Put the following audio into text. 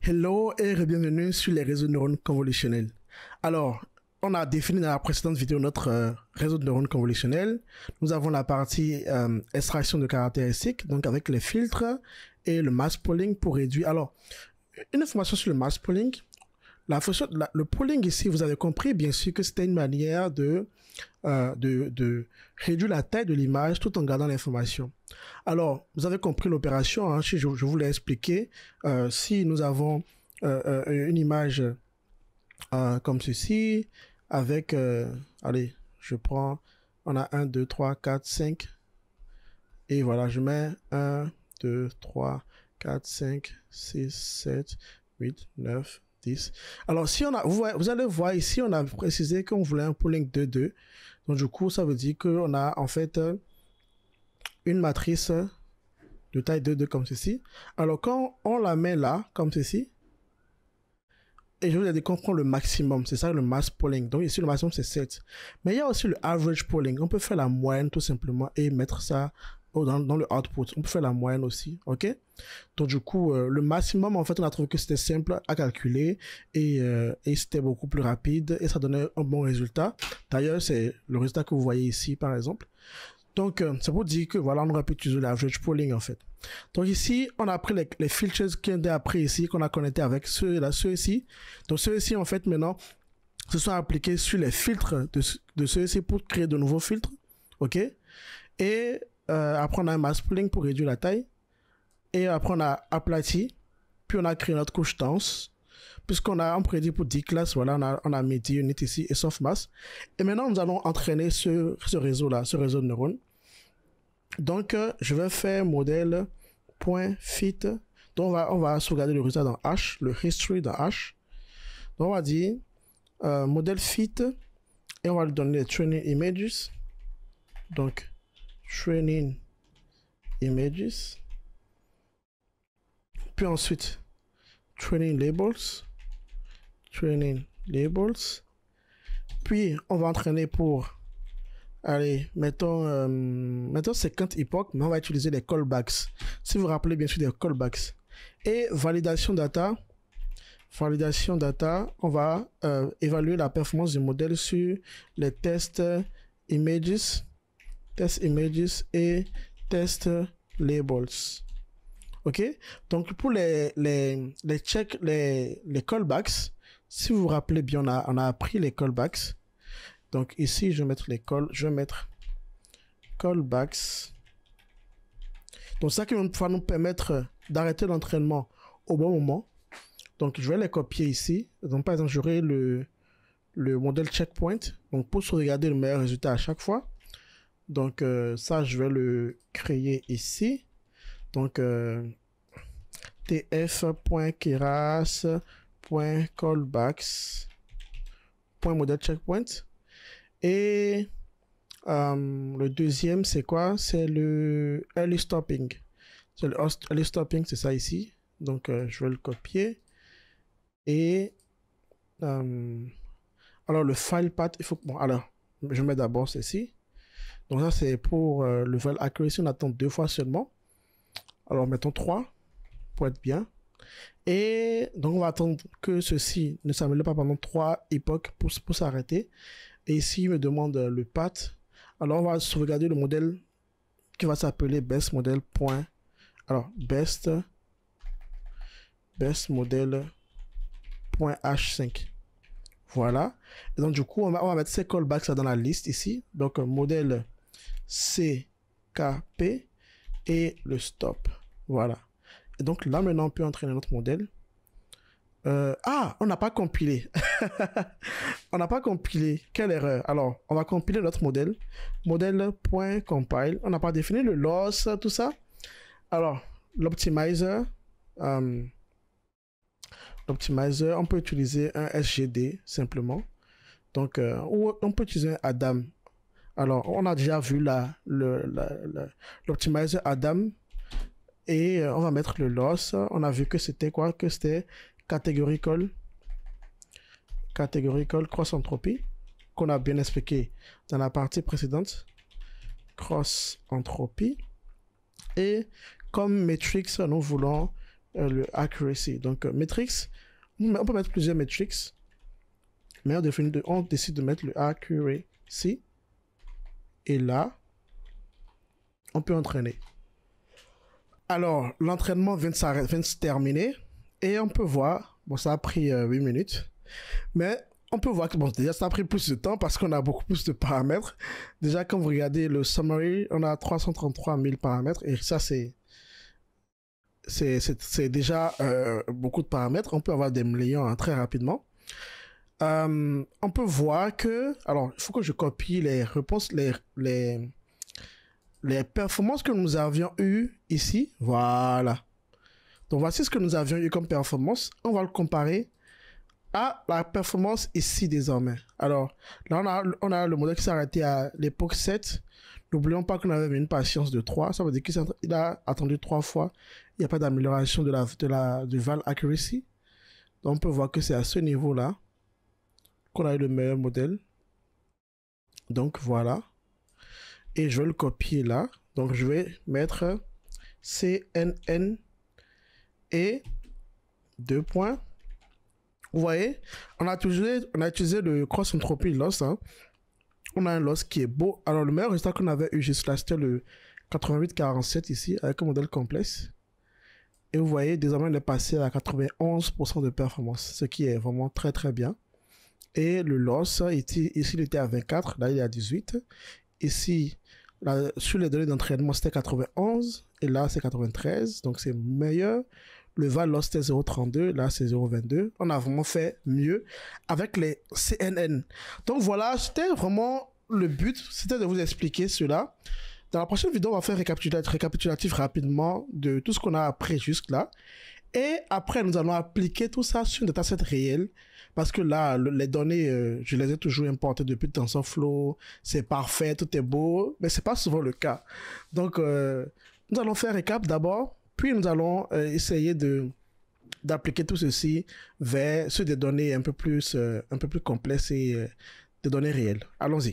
Hello et bienvenue sur les réseaux de neurones convolutionnels. Alors, on a défini dans la précédente vidéo notre réseau de neurones convolutionnels. Nous avons la partie extraction de caractéristiques, donc avec les filtres et le mask pooling pour réduire. Alors, une information sur le mask pooling. Le pooling ici, vous avez compris bien sûr que c'était une manière de réduire la taille de l'image tout en gardant l'information. Alors, vous avez compris l'opération, hein, je vous l'ai expliqué. Si nous avons une image comme ceci, avec, allez, je prends, on a 1, 2, 3, 4, 5, et voilà, je mets 1, 2, 3, 4, 5, 6, 7, 8, 9, 10. Alors, si on a, vous allez voir ici, on a précisé qu'on voulait un pooling de 2. Donc, du coup, ça veut dire qu'on a en fait une matrice de taille 2 comme ceci. Alors, quand on la met là, comme ceci, et je vous ai dit qu'on prend le maximum, c'est ça le mask pooling. Donc, ici, le maximum, c'est 7. Mais il y a aussi le average pooling. On peut faire la moyenne tout simplement et mettre ça dans le output. On peut faire la moyenne aussi, ok? Donc du coup, le maximum, en fait, on a trouvé que c'était simple à calculer et c'était beaucoup plus rapide et ça donnait un bon résultat. D'ailleurs, c'est le résultat que vous voyez ici, par exemple. Donc, c'est pour dire que voilà, on aurait pu utiliser l'average pooling, en fait. Donc ici, on a pris les features qu'on a appris ici, qu'on a connecté avec ceux-ci. Donc ceux-ci, en fait, maintenant, se sont appliqués sur les filtres de ceux-ci pour créer de nouveaux filtres, ok? Et après, on a un mask pooling pour réduire la taille. Et après, on a aplati. Puis, on a créé notre couche dense. Puisqu'on a un prédit pour 10 classes, voilà, on a mis 10 units ici et softmask. Et maintenant, nous allons entraîner ce réseau-là, ce réseau de neurones. Donc, je vais faire modèle.fit. Donc, on va sauvegarder le résultat dans H, le history dans H. Donc, on va dire modèle fit et on va lui donner les training images. Donc, training images. Puis ensuite, training labels. Puis, on va entraîner pour, allez, mettons 50 époques, mais on va utiliser les callbacks. Si vous vous rappelez bien sûr des callbacks. Et validation data, on va évaluer la performance du modèle sur les tests images et test labels. Ok, donc pour les callbacks, si vous vous rappelez bien, on a appris les callbacks. Donc ici, je vais mettre callbacks. Donc ça qui va nous permettre d'arrêter l'entraînement au bon moment. Donc je vais les copier ici. Donc par exemple, j'aurai le modèle checkpoint. Donc pour sauvegarder le meilleur résultat à chaque fois. Donc ça, je vais le créer ici. Donc, tf.keras.callbacks.model checkpoint. Et le deuxième, c'est quoi? C'est le early stopping. C'est le early stopping, c'est ça ici. Donc, je vais le copier. Et alors, le file path, il faut que... Bon, alors, je mets d'abord ceci. Donc, ça, c'est pour le level accuracy. On attend 2 fois seulement. Alors, mettons 3 pour être bien. Et donc, on va attendre que ceci ne s'améliore pas pendant 3 époques pour s'arrêter. Et ici, il me demande le path. Alors, on va sauvegarder le modèle qui va s'appeler best model. Alors, best model.h5. Voilà. Et donc, du coup, on va mettre ces callbacks dans la liste ici. Donc, modèle CKP et le stop. Voilà. Et donc là, maintenant, on peut entraîner notre modèle. On n'a pas compilé. On n'a pas compilé. Quelle erreur. Alors, on va compiler notre modèle. Modèle.compile. On n'a pas défini le loss, tout ça. Alors, l'optimizer. On peut utiliser un SGD, simplement. Donc, ou on peut utiliser un Adam. Alors, on a déjà vu l'optimizer Adam. Et on va mettre le loss. On a vu que c'était quoi? Que c'était categorical cross entropy, qu'on a bien expliqué dans la partie précédente. Cross entropy. Et comme matrix, nous voulons le accuracy. Donc, matrix, on peut mettre plusieurs metrics, mais on décide de mettre le accuracy. Et là, on peut entraîner. Alors, l'entraînement vient de se terminer. Et on peut voir, bon, ça a pris 8 minutes. Mais on peut voir que, bon, déjà, ça a pris plus de temps parce qu'on a beaucoup plus de paramètres. Déjà, quand vous regardez le summary, on a 333 000 paramètres. Et ça, c'est déjà beaucoup de paramètres. On peut avoir des millions hein, très rapidement. On peut voir que... Alors, il faut que je copie les réponses, les performances que nous avions eues ici. Voilà. Donc, voici ce que nous avions eu comme performance. On va le comparer à la performance ici désormais. Alors, là, on a le modèle qui s'est arrêté à l'époque 7. N'oublions pas qu'on avait une patience de 3. Ça veut dire qu'il a attendu 3 fois. Il n'y a pas d'amélioration du val accuracy. Donc, on peut voir que c'est à ce niveau-là qu'on a eu le meilleur modèle. Donc, voilà. Et je vais le copier là. Donc, je vais mettre CNN et 2 points. Vous voyez, on a utilisé le cross entropy loss. Hein. On a un loss qui est beau. Alors, le meilleur résultat qu'on avait eu juste là, c'était le 8847 ici, avec un modèle complexe. Et vous voyez, désormais, on est passé à 91% de performance, ce qui est vraiment très, très bien. Et le loss, ici, il était à 24, là, il est à 18. Ici, là, sur les données d'entraînement, c'était 91, et là, c'est 93, donc c'est meilleur. Le val loss c'était 0,32, là c'est 0,22. On a vraiment fait mieux avec les CNN. Donc voilà, c'était vraiment le but, c'était de vous expliquer cela. Dans la prochaine vidéo, on va faire récapitulatif rapidement de tout ce qu'on a appris jusque-là. Et après, nous allons appliquer tout ça sur une dataset réelle. Parce que là, les données, je les ai toujours importées depuis TensorFlow. C'est parfait, tout est beau. Mais ce n'est pas souvent le cas. Donc, nous allons faire récap d'abord. Puis nous allons essayer d'appliquer tout ceci sur des données un peu plus complexes et des données réelles. Allons-y.